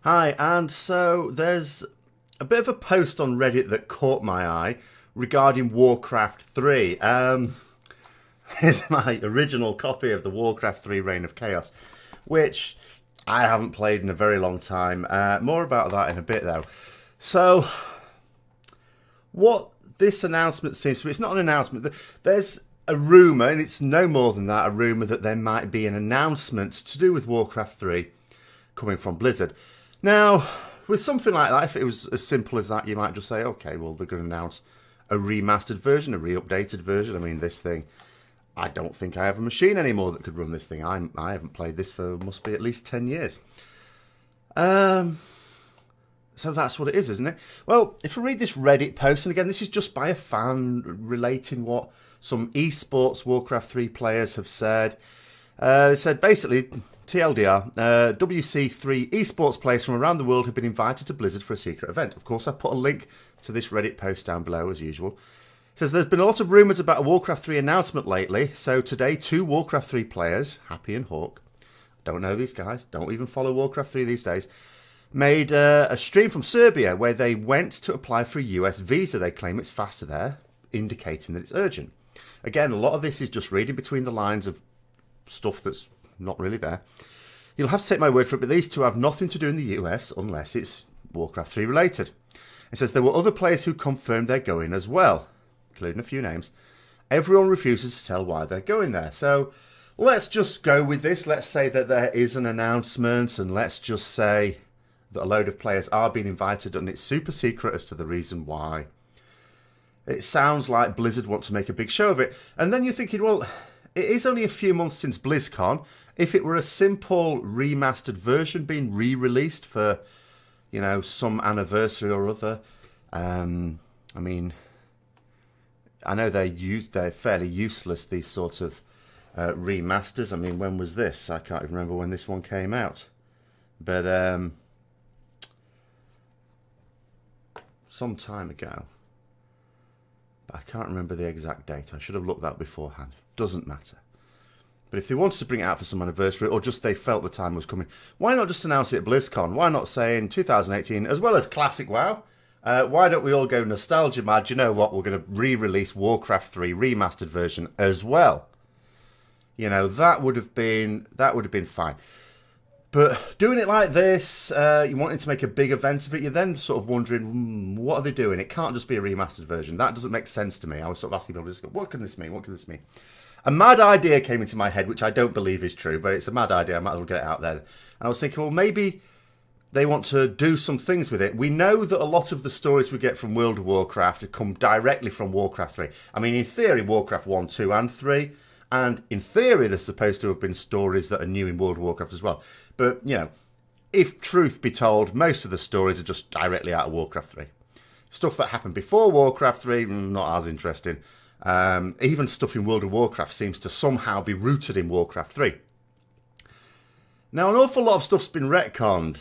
Hi, and so there's a bit of a post on Reddit that caught my eye regarding Warcraft 3. Here's my original copy of the Warcraft 3 Reign of Chaos, which I haven't played in a very long time. More about that in a bit, though. So, what this announcement seems to be, it's not an announcement. There's a rumour, and it's no more than that, a rumour that there might be an announcement to do with Warcraft 3 coming from Blizzard. Now, with something like that, if it was as simple as that, you might just say, okay, well, they're going to announce a remastered version, a re-updated version. I mean, this thing, I don't think I have a machine anymore that could run this thing. I haven't played this for, must be at least 10 years. So that's what it is, isn't it? Well, if I read this Reddit post, and again, this is just by a fan relating what some esports Warcraft 3 players have said. They said, basically, TLDR, WC3 esports players from around the world have been invited to Blizzard for a secret event. Of course, I've put a link to this Reddit post down below, as usual. It says, there's been a lot of rumours about a Warcraft 3 announcement lately, so today 2 Warcraft 3 players, Happy and Hawk, don't know these guys, don't even follow Warcraft 3 these days, made a stream from Serbia where they went to apply for a US visa. They claim it's faster there, indicating that it's urgent. Again, a lot of this is just reading between the lines of stuff that's not really there. You'll have to take my word for it, but these two have nothing to do in the US unless it's Warcraft 3 related. It says there were other players who confirmed they're going as well, including a few names. Everyone refuses to tell why they're going there. So let's just go with this. Let's say that there is an announcement, and let's just say that a load of players are being invited and it's super secret as to the reason why. It sounds like Blizzard want to make a big show of it. And then you're thinking, well, it is only a few months since BlizzCon. If it were a simple remastered version being re-released for, you know, some anniversary or other, I mean, I know they're fairly useless, these sorts of remasters. I mean, when was this? I can't even remember when this one came out. But some time ago. But I can't remember the exact date. I should have looked that beforehand. Doesn't matter. But if they wanted to bring it out for some anniversary, or just they felt the time was coming, why not just announce it at BlizzCon? Why not say in 2018, as well as Classic WoW? Why don't we all go nostalgia mad? You know what? We're going to re-release Warcraft 3 remastered version as well. You know, that would have been fine. But doing it like this, you wanted to make a big event of it, you're then sort of wondering, what are they doing? It can't just be a remastered version. That doesn't make sense to me. I was sort of asking people, what can this mean? What can this mean? A mad idea came into my head, which I don't believe is true, but it's a mad idea. I might as well get it out there. And I was thinking, well, maybe they want to do some things with it. We know that a lot of the stories we get from World of Warcraft come directly from Warcraft 3. I mean, in theory, Warcraft 1, 2, and 3. And in theory, there's supposed to have been stories that are new in World of Warcraft as well. But, you know, if truth be told, most of the stories are just directly out of Warcraft 3. Stuff that happened before Warcraft 3, not as interesting. Even stuff in World of Warcraft seems to somehow be rooted in Warcraft 3. Now, an awful lot of stuff's been retconned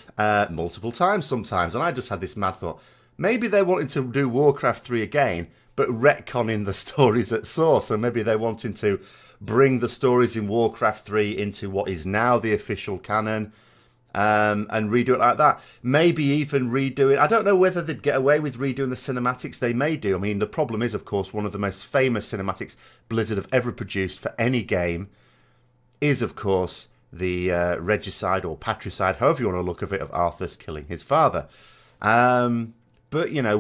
multiple times sometimes, and I just had this mad thought. Maybe they're wanting to do Warcraft 3 again, but retconning the stories at source. So maybe they're wanting to bring the stories in Warcraft 3 into what is now the official canon, and redo it like that. Maybe even redo it. I don't know whether they'd get away with redoing the cinematics. They may do. I mean, the problem is, of course, one of the most famous cinematics Blizzard have ever produced for any game is, of course, the regicide or patricide, however you want to look at it, of Arthas killing his father. But, you know,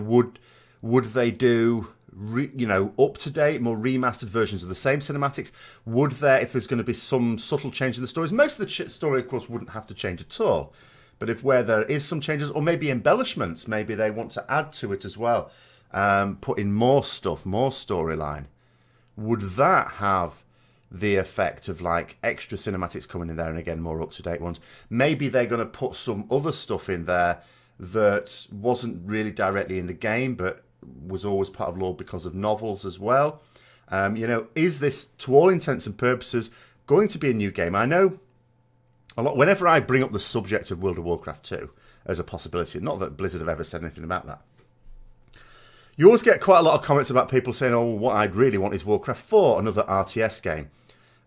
would they do, you know, up-to-date, more remastered versions of the same cinematics? Would there, if there's going to be some subtle change in the stories? Most of the story, of course, wouldn't have to change at all. But if where there is some changes, or maybe embellishments, maybe they want to add to it as well, put in more stuff, more storyline, would that have the effect of, like, extra cinematics coming in there, and again, more up-to-date ones? Maybe they're going to put some other stuff in there that wasn't really directly in the game, but was always part of lore because of novels as well. You know, is this, to all intents and purposes, going to be a new game? I know a lot, whenever I bring up the subject of World of Warcraft 2 as a possibility, not that Blizzard have ever said anything about that, you always get quite a lot of comments about people saying, oh, what I'd really want is Warcraft 4, another RTS game.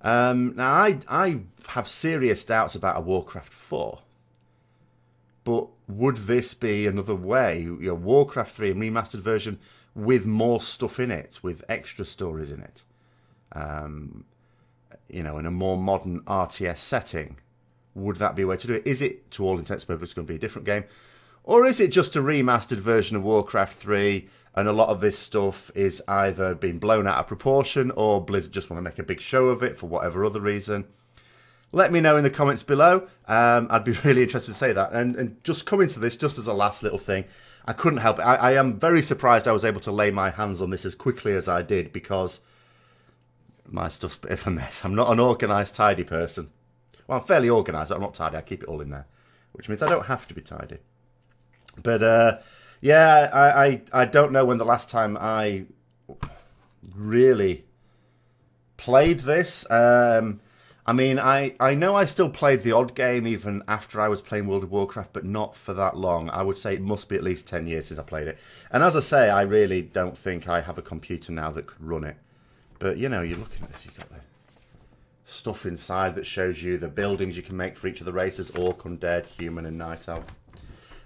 Now, I have serious doubts about a Warcraft 4. But would this be another way, Warcraft 3 and remastered version with more stuff in it, with extra stories in it, in a more modern RTS setting? Would that be a way to do it? Is it, to all intents and purposes, going to be a different game? Or is it just a remastered version of Warcraft 3 and a lot of this stuff is either being blown out of proportion or Blizzard just want to make a big show of it for whatever other reason? Let me know in the comments below. I'd be really interested to say that. And just coming to this, just as a last little thing, I couldn't help it. I am very surprised I was able to lay my hands on this as quickly as I did because my stuff's a bit of a mess. I'm not an organised, tidy person. Well, I'm fairly organised, but I'm not tidy. I keep it all in there, which means I don't have to be tidy. But, yeah, I don't know when the last time I really played this. I mean, I know I still played the odd game even after I was playing World of Warcraft, but not for that long. I would say it must be at least 10 years since I played it. And as I say, I really don't think I have a computer now that could run it. But, you're looking at this, you've got the stuff inside that shows you the buildings you can make for each of the races, Orc, Undead, Human, and Night Elf.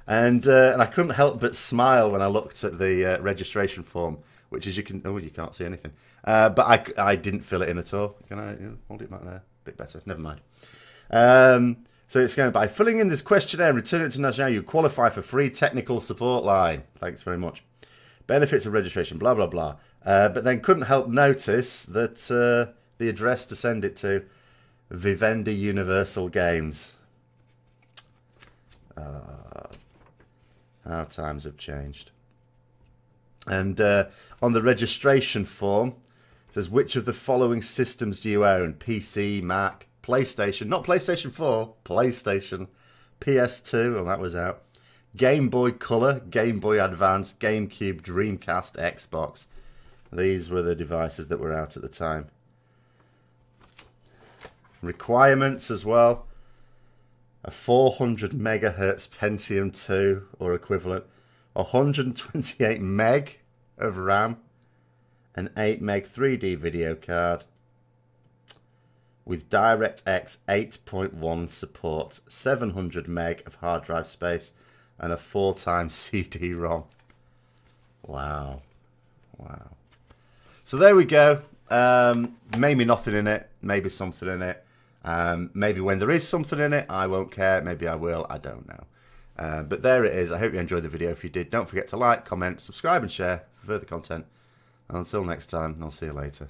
And I couldn't help but smile when I looked at the registration form, which is you can't see anything. But I didn't fill it in at all. Can I hold it back there? Bit better. Never mind. So it's going by filling in this questionnaire and return it to National. You qualify for free technical support line. Thanks very much. Benefits of registration. Blah blah blah. But then couldn't help notice that the address to send it to, Vivendi Universal Games. How times have changed. And on the registration form, it says, which of the following systems do you own? PC, Mac, PlayStation, not PlayStation 4, PlayStation, PS2, well that was out, Game Boy Color, Game Boy Advance, GameCube, Dreamcast, Xbox. These were the devices that were out at the time. Requirements as well. A 400 megahertz Pentium 2 or equivalent, 128 meg of RAM, an 8 meg 3D video card with DirectX 8.1 support, 700 meg of hard drive space, and a 4x CD-ROM. Wow. Wow. So there we go. Maybe nothing in it, maybe something in it. Maybe when there is something in it, I won't care. Maybe I will. I don't know. But there it is. I hope you enjoyed the video. If you did, don't forget to like, comment, subscribe and share for further content. And until next time, I'll see you later.